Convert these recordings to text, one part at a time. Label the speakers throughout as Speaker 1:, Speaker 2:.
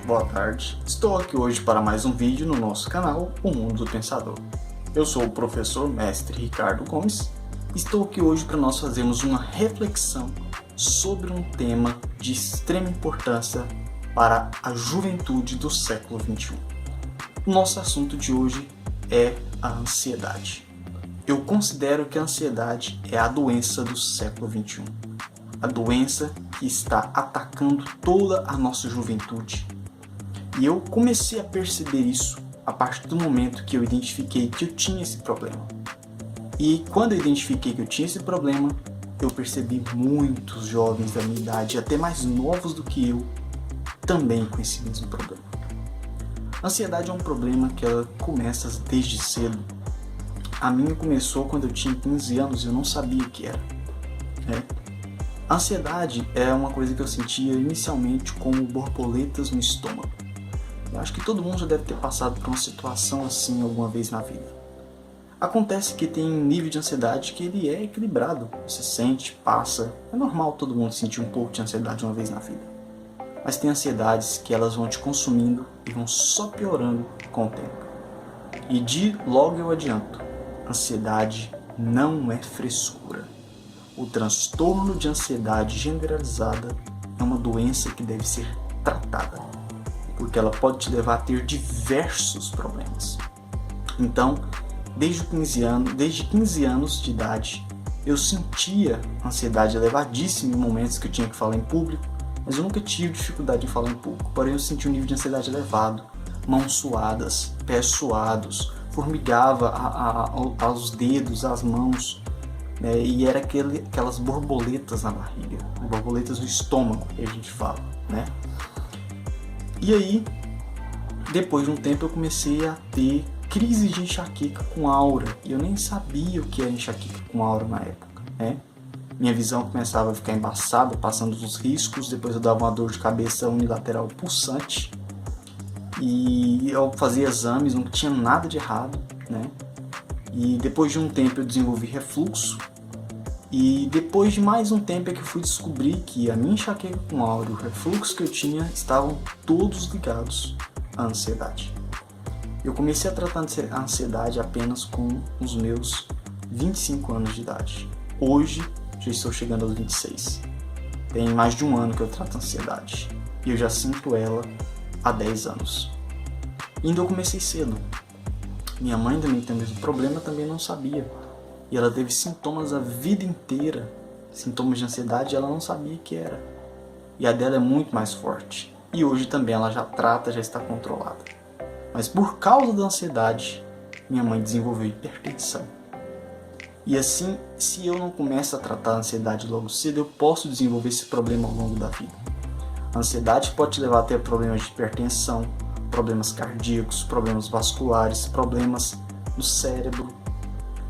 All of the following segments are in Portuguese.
Speaker 1: boa tarde. Estou aqui hoje para mais um vídeo no nosso canal, O Mundo do Pensador. Eu sou o professor mestre Ricardo Gomes. Estou aqui hoje para nós fazermos uma reflexão sobre um tema de extrema importância para a juventude do século XXI. O nosso assunto de hoje é a ansiedade. Eu considero que a ansiedade é a doença do século XXI. A doença que está atacando toda a nossa juventude. E eu comecei a perceber isso a partir do momento que eu identifiquei que eu tinha esse problema. E quando eu identifiquei que eu tinha esse problema, eu percebi muitos jovens da minha idade, até mais novos do que eu, também com esse mesmo problema. A ansiedade é um problema que ela começa desde cedo. A minha começou quando eu tinha 15 anos e eu não sabia o que era. A ansiedade é uma coisa que eu sentia inicialmente como borboletas no estômago. Eu acho que todo mundo já deve ter passado por uma situação assim alguma vez na vida. Acontece que tem um nível de ansiedade que ele é equilibrado. Você sente, passa. É normal todo mundo sentir um pouco de ansiedade uma vez na vida. Mas tem ansiedades que elas vão te consumindo e vão só piorando com o tempo. E logo eu adianto, ansiedade não é frescura. O transtorno de ansiedade generalizada é uma doença que deve ser tratada, porque ela pode te levar a ter diversos problemas. Então, desde 15 anos de idade, eu sentia ansiedade elevadíssima em momentos que eu tinha que falar em público, mas eu nunca tive dificuldade em falar em público, porém eu sentia um nível de ansiedade elevado, mãos suadas, pés suados, formigava aos dedos, às mãos, e era aquelas borboletas na barriga, borboletas no estômago que a gente fala, né? E aí, depois de um tempo eu comecei a ter crises de enxaqueca com aura, e eu nem sabia o que era enxaqueca com aura na época, né? Minha visão começava a ficar embaçada, passando dos riscos, depois eu dava uma dor de cabeça unilateral pulsante, e eu fazia exames, não tinha nada de errado, né? E depois de um tempo eu desenvolvi refluxo. E depois de mais um tempo é que eu fui descobrir que a minha enxaqueca com aura e o refluxo que eu tinha estavam todos ligados à ansiedade. Eu comecei a tratar a ansiedade apenas com os meus 25 anos de idade. Hoje já estou chegando aos 26. Tem mais de um ano que eu trato a ansiedade. E eu já sinto ela há 10 anos. E ainda eu comecei cedo. Minha mãe também tem o mesmo problema, também não sabia. E ela teve sintomas a vida inteira, sintomas de ansiedade, e ela não sabia o que era. E a dela é muito mais forte. E hoje também ela já trata, já está controlada. Mas por causa da ansiedade, minha mãe desenvolveu hipertensão. E assim, se eu não começo a tratar a ansiedade logo cedo, eu posso desenvolver esse problema ao longo da vida. A ansiedade pode te levar a ter problemas de hipertensão, problemas cardíacos, problemas vasculares, problemas no cérebro.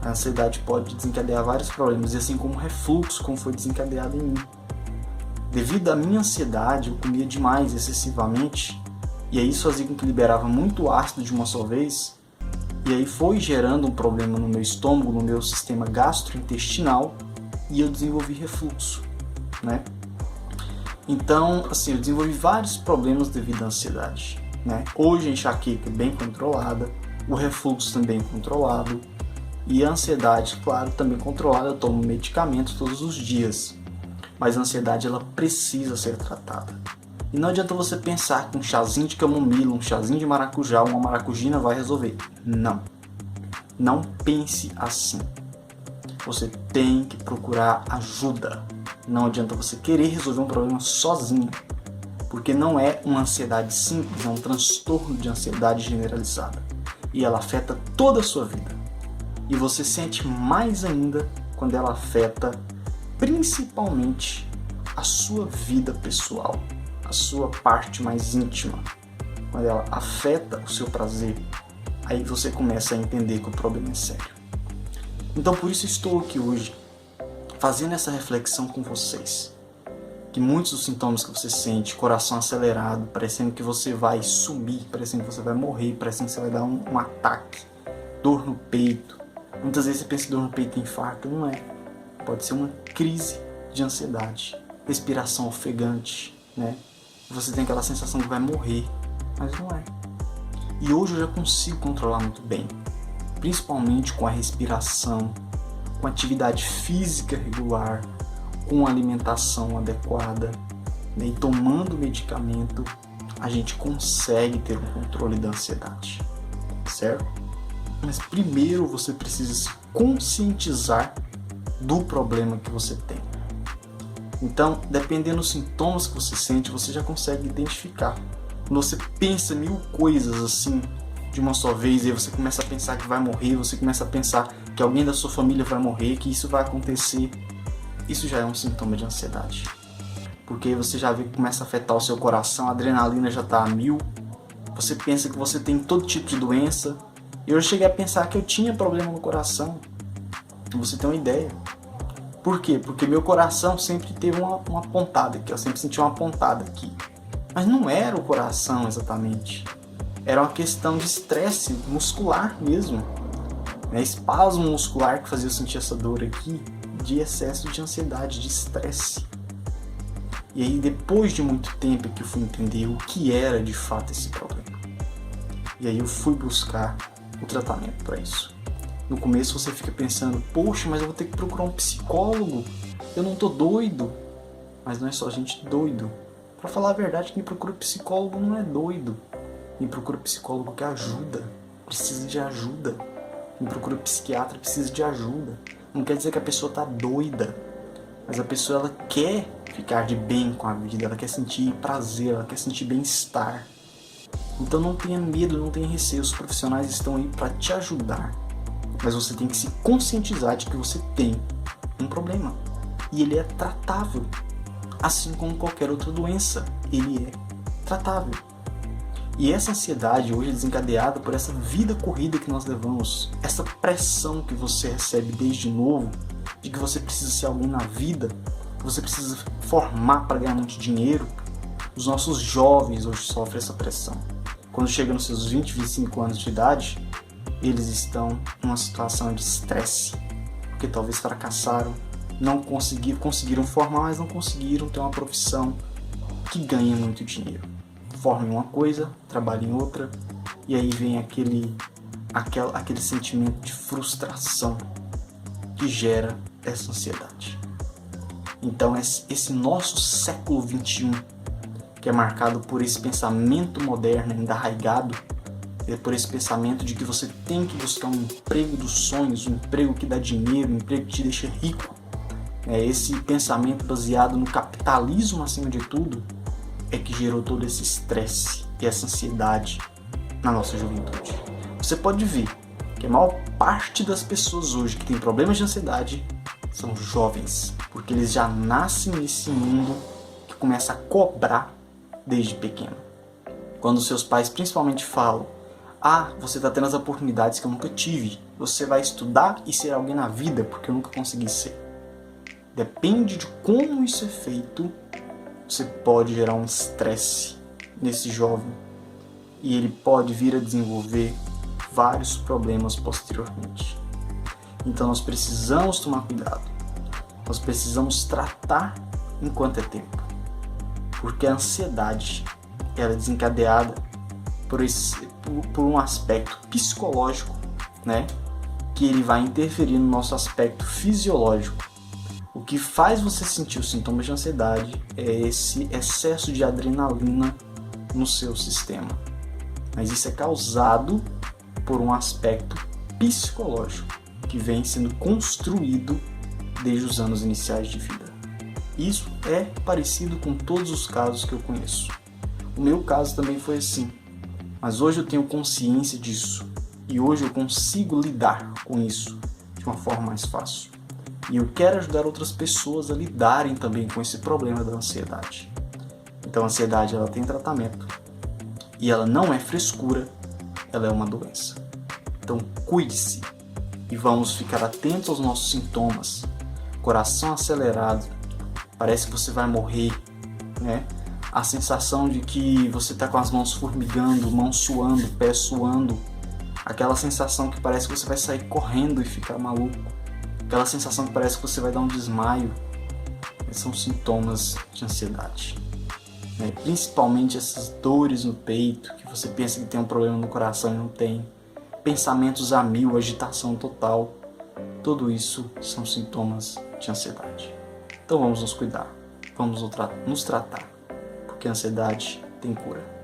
Speaker 1: A ansiedade pode desencadear vários problemas, e assim como o refluxo, como foi desencadeado em mim. Devido à minha ansiedade, eu comia demais, excessivamente, e aí isso fazia com que liberava muito ácido de uma só vez, e aí foi gerando um problema no meu estômago, no meu sistema gastrointestinal, e eu desenvolvi refluxo, né? Então, assim, eu desenvolvi vários problemas devido à ansiedade, né? Hoje a enxaqueca é bem controlada, o refluxo também controlado, e a ansiedade, claro, também controlada. Eu tomo medicamentos todos os dias, mas a ansiedade ela precisa ser tratada. E não adianta você pensar que um chazinho de camomila, um chazinho de maracujá, uma maracujina vai resolver. Não. Não pense assim. Você tem que procurar ajuda. Não adianta você querer resolver um problema sozinho, porque não é uma ansiedade simples, é um transtorno de ansiedade generalizada. E ela afeta toda a sua vida. E você sente mais ainda quando ela afeta principalmente a sua vida pessoal, a sua parte mais íntima. Quando ela afeta o seu prazer, aí você começa a entender que o problema é sério. Então por isso estou aqui hoje, fazendo essa reflexão com vocês. Que muitos dos sintomas que você sente, coração acelerado, parecendo que você vai sumir, parecendo que você vai morrer, parecendo que você vai dar um ataque, dor no peito. Muitas vezes você pensa que dor no peito é infarto, não é. Pode ser uma crise de ansiedade, respiração ofegante, né? Você tem aquela sensação que vai morrer, mas não é. E hoje eu já consigo controlar muito bem, principalmente com a respiração, com atividade física regular, com alimentação adequada, né? E tomando medicamento, a gente consegue ter um controle da ansiedade, certo? Mas primeiro você precisa se conscientizar do problema que você tem. Então, dependendo dos sintomas que você sente, você já consegue identificar. Quando você pensa mil coisas assim de uma só vez, e aí você começa a pensar que vai morrer, você começa a pensar que alguém da sua família vai morrer, que isso vai acontecer, isso já é um sintoma de ansiedade. Porque aí você já vê que começa a afetar o seu coração, a adrenalina já está a 1000, você pensa que você tem todo tipo de doença. Eu cheguei a pensar que eu tinha problema no coração. Você tem uma ideia. Por quê? Porque meu coração sempre teve uma pontada aqui, eu sempre senti uma pontada aqui. Mas não era o coração exatamente. Era uma questão de estresse muscular mesmo. Espasmo muscular que fazia eu sentir essa dor aqui, de excesso de ansiedade, de estresse. E aí depois de muito tempo que eu fui entender o que era de fato esse problema. E aí eu fui buscar o tratamento para isso. No começo você fica pensando, poxa, mas eu vou ter que procurar um psicólogo, eu não tô doido. Mas não é só gente doido. Pra falar a verdade, quem procura psicólogo não é doido. Quem procura psicólogo que ajuda, precisa de ajuda. Quem procura psiquiatra precisa de ajuda. Não quer dizer que a pessoa tá doida, mas a pessoa ela quer ficar de bem com a vida, ela quer sentir prazer, ela quer sentir bem-estar. Então não tenha medo, não tenha receio, os profissionais estão aí para te ajudar. Mas você tem que se conscientizar de que você tem um problema. E ele é tratável. Assim como qualquer outra doença, ele é tratável. E essa ansiedade hoje é desencadeada por essa vida corrida que nós levamos. Essa pressão que você recebe desde novo, de que você precisa ser alguém na vida, que você precisa formar para ganhar muito dinheiro. Os nossos jovens hoje sofrem essa pressão. Quando chegam nos seus 20, 25 anos de idade, eles estão numa situação de estresse, porque talvez fracassaram, não conseguiram formar, mas não conseguiram ter uma profissão que ganha muito dinheiro. Formam uma coisa, trabalham em outra, e aí vem aquele sentimento de frustração que gera essa ansiedade. Então esse nosso século XXI, que é marcado por esse pensamento moderno ainda arraigado, por esse pensamento de que você tem que buscar um emprego dos sonhos, um emprego que dá dinheiro, um emprego que te deixa rico. Esse pensamento baseado no capitalismo acima de tudo é que gerou todo esse estresse e essa ansiedade na nossa juventude. Você pode ver que a maior parte das pessoas hoje que tem problemas de ansiedade são jovens, porque eles já nascem nesse mundo que começa a cobrar desde pequeno. Quando seus pais principalmente falam: você está tendo as oportunidades que eu nunca tive. Você vai estudar e ser alguém na vida porque eu nunca consegui ser. Depende de como isso é feito, você pode gerar um estresse nesse jovem. E ele pode vir a desenvolver vários problemas posteriormente. Então nós precisamos tomar cuidado. Nós precisamos tratar enquanto é tempo. Porque a ansiedade ela é desencadeada por um aspecto psicológico, né, que ele vai interferir no nosso aspecto fisiológico. O que faz você sentir os sintomas de ansiedade é esse excesso de adrenalina no seu sistema. Mas isso é causado por um aspecto psicológico que vem sendo construído desde os anos iniciais de vida. Isso é parecido com todos os casos que eu conheço. O meu caso também foi assim. Mas hoje eu tenho consciência disso e hoje eu consigo lidar com isso de uma forma mais fácil. E eu quero ajudar outras pessoas a lidarem também com esse problema da ansiedade. Então a ansiedade ela tem tratamento e ela não é frescura, ela é uma doença. Então cuide-se e vamos ficar atentos aos nossos sintomas. Coração acelerado, parece que você vai morrer, né? A sensação de que você está com as mãos formigando, mãos suando, pés suando. Aquela sensação que parece que você vai sair correndo e ficar maluco. Aquela sensação que parece que você vai dar um desmaio. Esses são sintomas de ansiedade. né? Principalmente essas dores no peito, que você pensa que tem um problema no coração e não tem, pensamentos a mil, agitação total, tudo isso são sintomas de ansiedade. Então vamos nos cuidar, vamos nos tratar, porque a ansiedade tem cura.